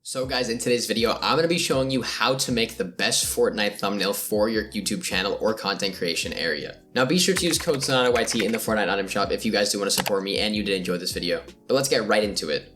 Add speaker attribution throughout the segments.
Speaker 1: So guys, in today's video, I'm going to be showing you how to make the best Fortnite thumbnail for your YouTube channel or content creation area. Now be sure to use code SonataYT in the Fortnite item shop if you guys do want to support me and you did enjoy this video. But let's get right into it.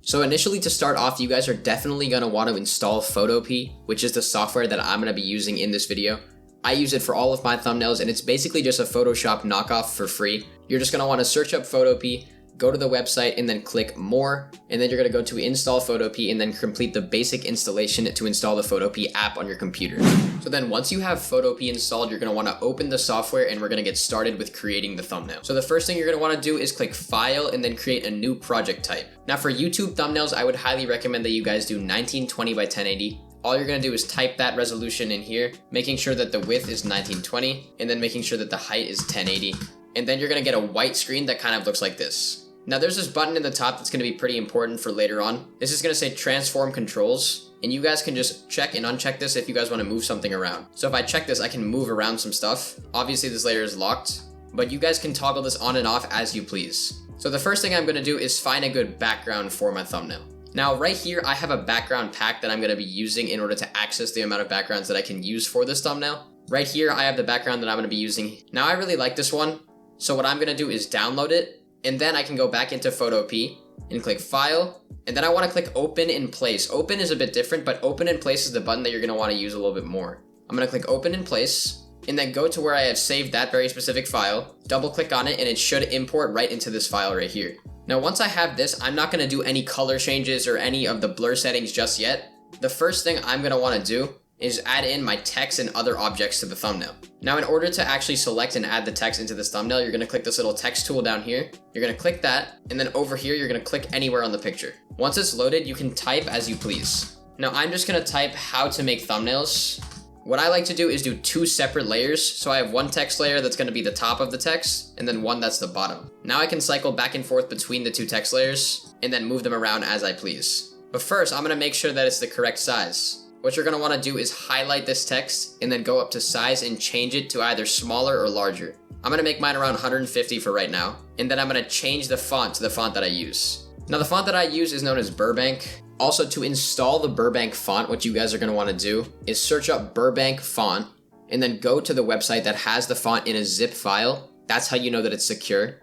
Speaker 1: So initially, to start off, you guys are definitely going to want to install Photopea, which is the software that I'm going to be using in this video. I use it for all of my thumbnails and it's basically just a Photoshop knockoff for free. You're just going to want to search up Photopea, go to the website and then click more, and then you're going to go to install Photopea and then complete the basic installation to install the Photopea app on your computer. So then once you have Photopea installed, you're going to want to open the software and we're going to get started with creating the thumbnail. So the first thing you're going to want to do is click file and then create a new project type. Now for YouTube thumbnails, I would highly recommend that you guys do 1920 by 1080. All you're going to do is type that resolution in here, making sure that the width is 1920 and then making sure that the height is 1080. And then you're going to get a white screen that kind of looks like this. Now there's this button in the top that's going to be pretty important for later on. This is going to say transform controls, and you guys can just check and uncheck this if you guys want to move something around. So if I check this, I can move around some stuff. Obviously this layer is locked, but you guys can toggle this on and off as you please. So the first thing I'm going to do is find a good background for my thumbnail. Now right here, I have a background pack that I'm going to be using in order to access the amount of backgrounds that I can use for this thumbnail. Right here, I have the background that I'm going to be using. Now I really like this one, so what I'm going to do is download it. And then I can go back into Photopea and click file. And then I want to click open in place. Open is a bit different, but open in place is the button that you're going to want to use a little bit more. I'm going to click open in place and then go to where I have saved that very specific file, double click on it, and it should import right into this file right here. Now, once I have this, I'm not going to do any color changes or any of the blur settings just yet. The first thing I'm going to want to do is add in my text and other objects to the thumbnail. Now, in order to actually select and add the text into this thumbnail, you're going to click this little text tool down here. You're going to click that, and then over here, you're going to click anywhere on the picture. Once it's loaded, you can type as you please. Now, I'm just going to type how to make thumbnails. What I like to do is do two separate layers. So I have one text layer that's going to be the top of the text, and then one that's the bottom. Now I can cycle back and forth between the two text layers, and then move them around as I please. But first, I'm going to make sure that it's the correct size. What you're going to want to do is highlight this text and then go up to size and change it to either smaller or larger. I'm going to make mine around 150 for right now. And then I'm going to change the font to the font that I use. Now the font that I use is known as Burbank. Also, to install the Burbank font, what you guys are going to want to do is search up Burbank font and then go to the website that has the font in a zip file. That's how you know that it's secure.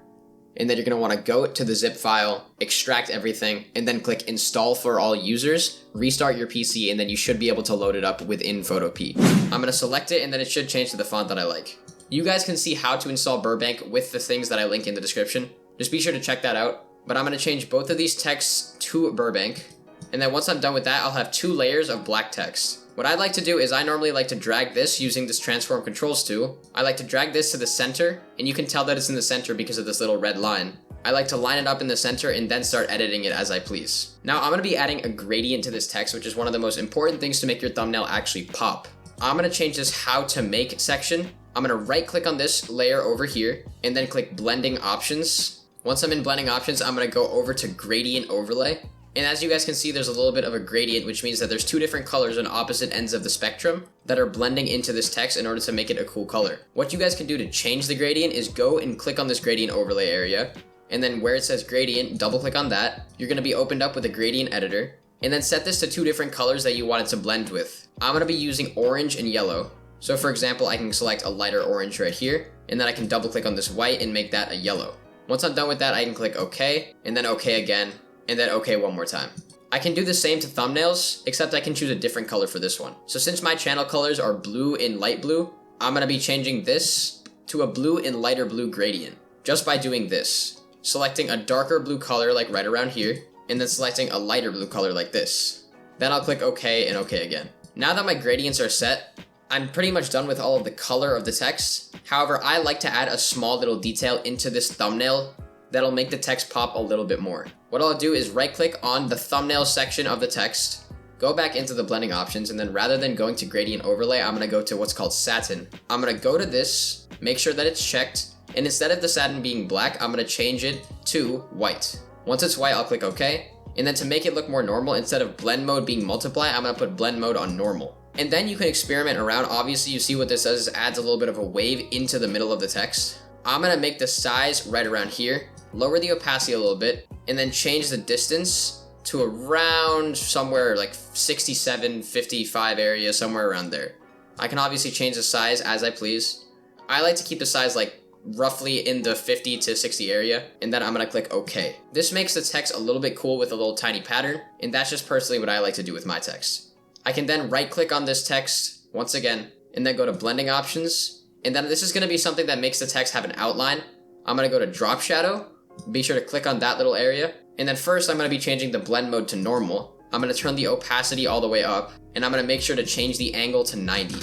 Speaker 1: And then you're going to want to go to the zip file, extract everything, and then click install for all users, restart your PC, and then you should be able to load it up within Photopea. I'm going to select it and then it should change to the font that I like. You guys can see how to install Burbank with the things that I link in the description. Just be sure to check that out. But I'm going to change both of these texts to Burbank. And then once I'm done with that, I'll have two layers of black text. What I like to do is I normally like to drag this using this transform controls tool. I like to drag this to the center, and you can tell that it's in the center because of this little red line. I like to line it up in the center and then start editing it as I please. Now I'm going to be adding a gradient to this text, which is one of the most important things to make your thumbnail actually pop. I'm going to change this how to make section. I'm going to right click on this layer over here and then click blending options. Once I'm in blending options, I'm going to go over to gradient overlay. And as you guys can see, there's a little bit of a gradient, which means that there's two different colors on opposite ends of the spectrum that are blending into this text in order to make it a cool color. What you guys can do to change the gradient is go and click on this gradient overlay area. And then where it says gradient, double click on that. You're going to be opened up with a gradient editor. And then set this to two different colors that you want it to blend with. I'm going to be using orange and yellow. So for example, I can select a lighter orange right here. And then I can double click on this white and make that a yellow. Once I'm done with that, I can click OK, and then OK again. And then OK one more time. I can do the same to thumbnails, except I can choose a different color for this one. So since my channel colors are blue and light blue, I'm going to be changing this to a blue and lighter blue gradient, just by doing this. Selecting a darker blue color like right around here, and then selecting a lighter blue color like this. Then I'll click OK and OK again. Now that my gradients are set, I'm pretty much done with all of the color of the text. However, I like to add a small little detail into this thumbnail that'll make the text pop a little bit more. What I'll do is right click on the thumbnail section of the text, go back into the blending options, and then rather than going to gradient overlay, I'm going to go to what's called satin. I'm going to go to this, make sure that it's checked, and instead of the satin being black, I'm going to change it to white. Once it's white, I'll click OK. And then to make it look more normal, instead of blend mode being multiply, I'm going to put blend mode on normal. And then you can experiment around. Obviously, you see what this does is adds a little bit of a wave into the middle of the text. I'm going to make the size right around here, lower the opacity a little bit, and then change the distance to around somewhere like 67, 55 area, somewhere around there. I can obviously change the size as I please. I like to keep the size like roughly in the 50 to 60 area, and then I'm gonna click OK. This makes the text a little bit cool with a little tiny pattern, and that's just personally what I like to do with my text. I can then right click on this text once again, and then go to blending options, and then this is gonna be something that makes the text have an outline. I'm gonna go to drop shadow, be sure to click on that little area, and then first I'm gonna be changing the blend mode to normal. I'm gonna turn the opacity all the way up, and I'm gonna make sure to change the angle to 90.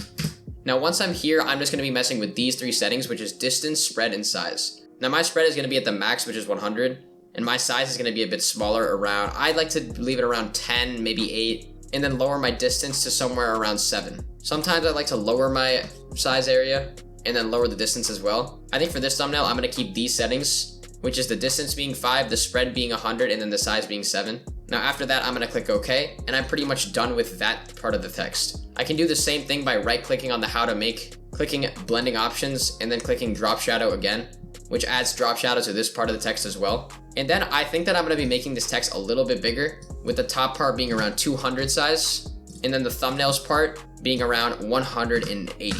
Speaker 1: Now once I'm here, I'm just going to be messing with these three settings, which is distance, spread, and size. Now my spread is going to be at the max, which is 100, and my size is going to be a bit smaller around, I'd like to leave it around 10, maybe 8, and then lower my distance to somewhere around 7. Sometimes I like to lower my size area, and then lower the distance as well. I think for this thumbnail, I'm going to keep these settings, which is the distance being 5, the spread being 100, and then the size being 7. Now after that, I'm going to click OK, and I'm pretty much done with that part of the text. I can do the same thing by right-clicking on the how to make, clicking blending options, and then clicking drop shadow again, which adds drop shadow to this part of the text as well. And then I think that I'm going to be making this text a little bit bigger, with the top part being around 200 size, and then the thumbnails part being around 180.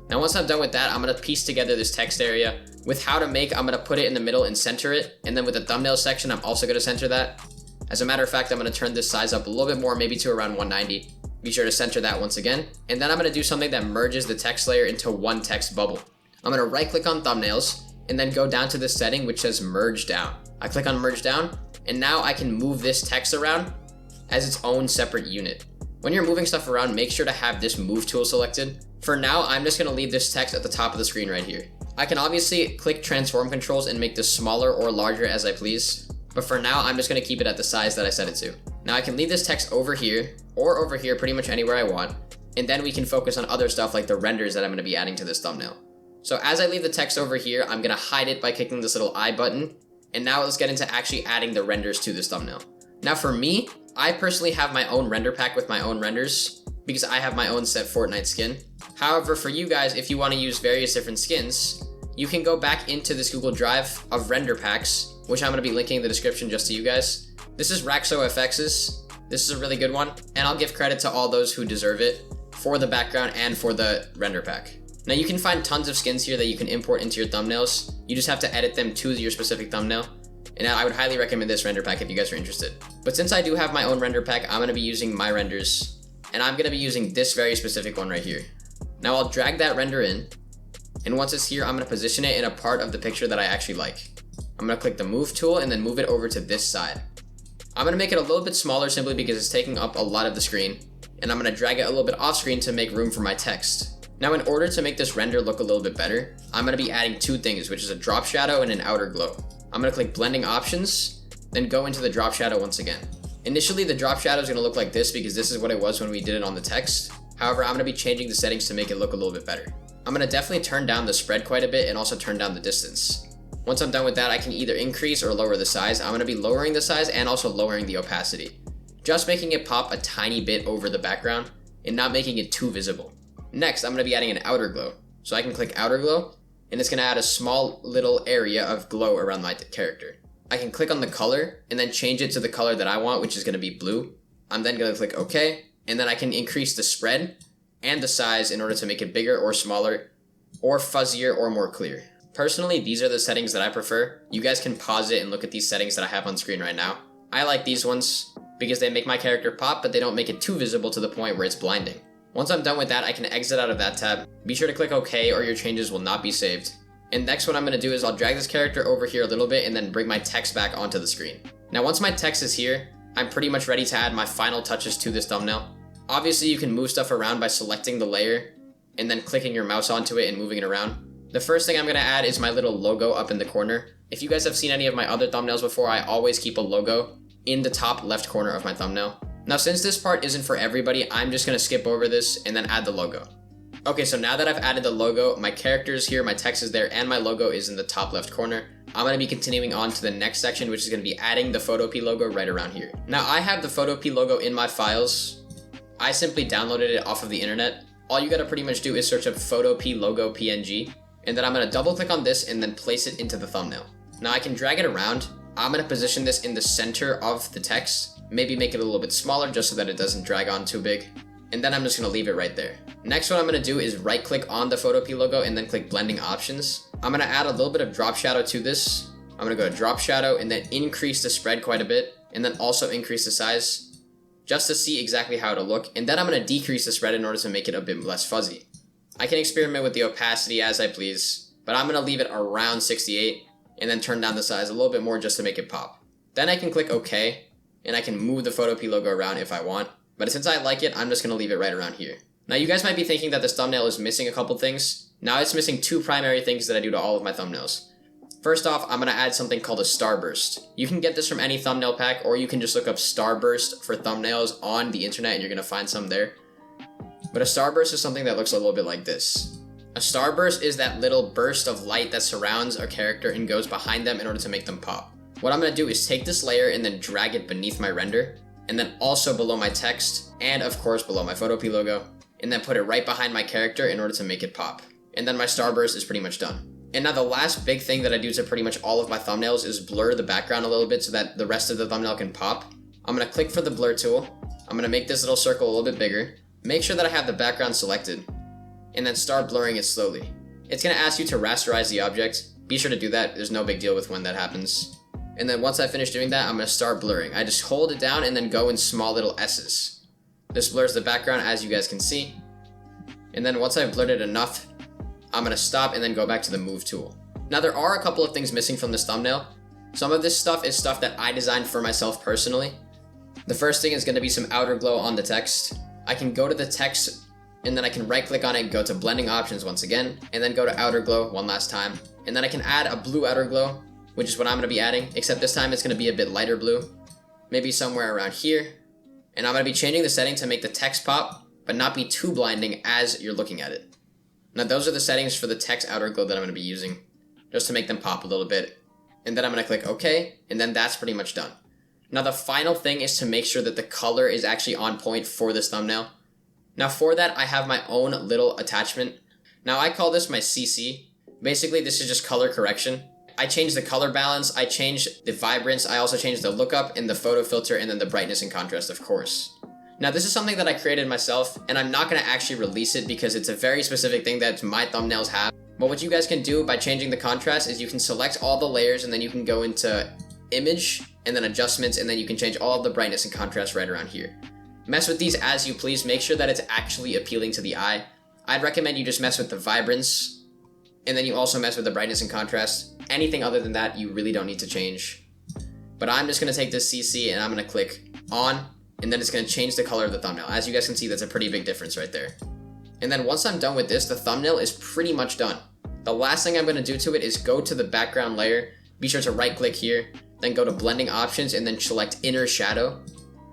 Speaker 1: Now once I'm done with that, I'm going to piece together this text area. With how to make, I'm going to put it in the middle and center it, and then with the thumbnail section, I'm also going to center that. As a matter of fact, I'm going to turn this size up a little bit more, maybe to around 190. Be sure to center that once again. And then I'm going to do something that merges the text layer into one text bubble. I'm going to right click on thumbnails and then go down to this setting which says merge down. I click on merge down, and now I can move this text around as its own separate unit. When you're moving stuff around, make sure to have this move tool selected. For now, I'm just going to leave this text at the top of the screen right here. I can obviously click transform controls and make this smaller or larger as I please. But for now, I'm just going to keep it at the size that I set it to. Now I can leave this text over here or over here, pretty much anywhere I want. And then we can focus on other stuff like the renders that I'm going to be adding to this thumbnail. So as I leave the text over here, I'm going to hide it by clicking this little I button. And now let's get into actually adding the renders to this thumbnail. Now for me, I personally have my own render pack with my own renders because I have my own set Fortnite skin. However, for you guys, if you want to use various different skins, you can go back into this Google Drive of render packs, which I'm going to be linking in the description just to you guys. This is RaxoFX's. This is a really good one, and I'll give credit to all those who deserve it for the background and for the render pack. Now you can find tons of skins here that you can import into your thumbnails. You just have to edit them to your specific thumbnail. And I would highly recommend this render pack if you guys are interested. But since I do have my own render pack, I'm going to be using my renders, and I'm going to be using this very specific one right here. Now I'll drag that render in, and once it's here, I'm going to position it in a part of the picture that I actually like. I'm going to click the move tool and then move it over to this side. I'm going to make it a little bit smaller simply because it's taking up a lot of the screen, and I'm going to drag it a little bit off screen to make room for my text. Now in order to make this render look a little bit better, I'm going to be adding two things, which is a drop shadow and an outer glow. I'm going to click blending options, then go into the drop shadow once again. Initially the drop shadow is going to look like this because this is what it was when we did it on the text. However, I'm going to be changing the settings to make it look a little bit better. I'm going to definitely turn down the spread quite a bit and also turn down the distance. Once I'm done with that, I can either increase or lower the size. I'm going to be lowering the size and also lowering the opacity, just making it pop a tiny bit over the background and not making it too visible. Next, I'm going to be adding an outer glow. So I can click outer glow, and it's going to add a small little area of glow around my character. I can click on the color and then change it to the color that I want, which is going to be blue. I'm then going to click OK, and then I can increase the spread and the size in order to make it bigger or smaller, or fuzzier or more clear. Personally, these are the settings that I prefer. You guys can pause it and look at these settings that I have on screen right now. I like these ones because they make my character pop, but they don't make it too visible to the point where it's blinding. Once I'm done with that, I can exit out of that tab. Be sure to click OK or your changes will not be saved. And next what I'm going to do is I'll drag this character over here a little bit and then bring my text back onto the screen. Now once my text is here, I'm pretty much ready to add my final touches to this thumbnail. Obviously you can move stuff around by selecting the layer and then clicking your mouse onto it and moving it around. The first thing I'm going to add is my little logo up in the corner. If you guys have seen any of my other thumbnails before, I always keep a logo in the top left corner of my thumbnail. Now since this part isn't for everybody, I'm just going to skip over this and then add the logo. Okay, so now that I've added the logo, my character is here, my text is there, and my logo is in the top left corner. I'm going to be continuing on to the next section, which is going to be adding the Photopea logo right around here. Now I have the Photopea logo in my files. I simply downloaded it off of the internet. All you got to pretty much do is search up Photopea logo PNG, and then I'm going to double click on this and then place it into the thumbnail. Now I can drag it around. I'm going to position this in the center of the text, maybe make it a little bit smaller just so that it doesn't drag on too big. And then I'm just going to leave it right there. Next, what I'm going to do is right click on the Photopea logo and then click blending options. I'm going to add a little bit of drop shadow to this. I'm going to go to drop shadow and then increase the spread quite a bit, and then also increase the size just to see exactly how it'll look. And then I'm going to decrease the spread in order to make it a bit less fuzzy. I can experiment with the opacity as I please, but I'm going to leave it around 68 and then turn down the size a little bit more just to make it pop. Then I can click OK, and I can move the Photopea logo around if I want, but since I like it, I'm just going to leave it right around here. Now you guys might be thinking that this thumbnail is missing a couple things. Now it's missing two primary things that I do to all of my thumbnails. First off, I'm going to add something called a starburst. You can get this from any thumbnail pack, or you can just look up starburst for thumbnails on the internet and you're going to find some there. But a starburst is something that looks a little bit like this. A starburst is that little burst of light that surrounds a character and goes behind them in order to make them pop. What I'm going to do is take this layer and then drag it beneath my render, and then also below my text, and of course below my Photopea logo, and then put it right behind my character in order to make it pop. And then my starburst is pretty much done. And now the last big thing that I do to pretty much all of my thumbnails is blur the background a little bit so that the rest of the thumbnail can pop. I'm going to click for the blur tool. I'm going to make this little circle a little bit bigger. Make sure that I have the background selected, and then start blurring it slowly. It's going to ask you to rasterize the object. Be sure to do that. There's no big deal with when that happens. And then once I finish doing that, I'm going to start blurring. I just hold it down and then go in small little S's. This blurs the background, as you guys can see. And then once I've blurred it enough, I'm going to stop and then go back to the move tool. Now there are a couple of things missing from this thumbnail. Some of this stuff is stuff that I designed for myself personally. The first thing is going to be some outer glow on the text. I can go to the text and then I can right click on it and go to blending options once again, and then go to outer glow one last time. And then I can add a blue outer glow, which is what I'm going to be adding, except this time it's going to be a bit lighter blue, maybe somewhere around here. And I'm going to be changing the setting to make the text pop, but not be too blinding as you're looking at it. Now those are the settings for the text outer glow that I'm going to be using, just to make them pop a little bit. And then I'm going to click OK, and then that's pretty much done. Now the final thing is to make sure that the color is actually on point for this thumbnail. Now for that, I have my own little attachment. Now I call this my CC. Basically this is just color correction. I changed the color balance, I changed the vibrance, I also changed the lookup and the photo filter, and then the brightness and contrast, of course. Now this is something that I created myself, and I'm not going to actually release it because it's a very specific thing that my thumbnails have. But what you guys can do by changing the contrast is you can select all the layers, and then you can go into image and then adjustments, and then you can change all of the brightness and contrast right around here. Mess with these as you please, make sure that it's actually appealing to the eye. I'd recommend you just mess with the vibrance, and then you also mess with the brightness and contrast. Anything other than that, you really don't need to change. But I'm just going to take this CC and I'm going to click on, and then it's going to change the color of the thumbnail. As you guys can see, that's a pretty big difference right there. And then once I'm done with this, the thumbnail is pretty much done. The last thing I'm going to do to it is go to the background layer, be sure to right click here, then go to blending options and then select inner shadow.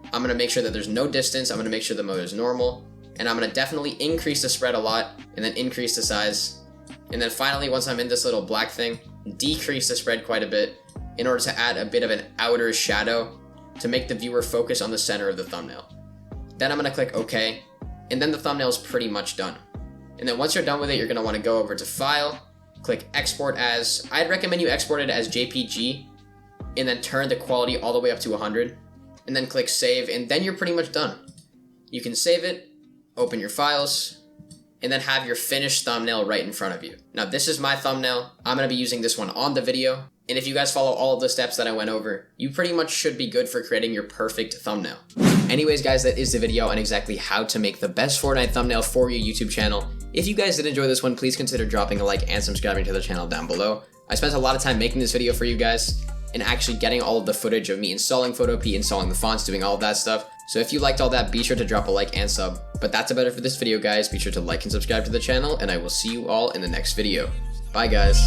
Speaker 1: I'm going to make sure that there's no distance, I'm going to make sure the mode is normal, and I'm going to definitely increase the spread a lot, and then increase the size. And then finally, once I'm in this little black thing, decrease the spread quite a bit in order to add a bit of an outer shadow to make the viewer focus on the center of the thumbnail. Then I'm going to click OK, and then the thumbnail is pretty much done. And then once you're done with it, you're going to want to go over to File, click Export As. I'd recommend you export it as JPG, and then turn the quality all the way up to 100, and then click Save, and then you're pretty much done. You can save it, open your files, and then have your finished thumbnail right in front of you. Now this is my thumbnail. I'm going to be using this one on the video, and if you guys follow all of the steps that I went over, you pretty much should be good for creating your perfect thumbnail. Anyways guys, that is the video on exactly how to make the best Fortnite thumbnail for your YouTube channel. If you guys did enjoy this one, please consider dropping a like and subscribing to the channel down below. I spent a lot of time making this video for you guys, and actually getting all of the footage of me installing Photopea, installing the fonts, doing all of that stuff. So if you liked all that, be sure to drop a like and sub. But that's about it for this video guys. Be sure to like and subscribe to the channel, and I will see you all in the next video. Bye guys.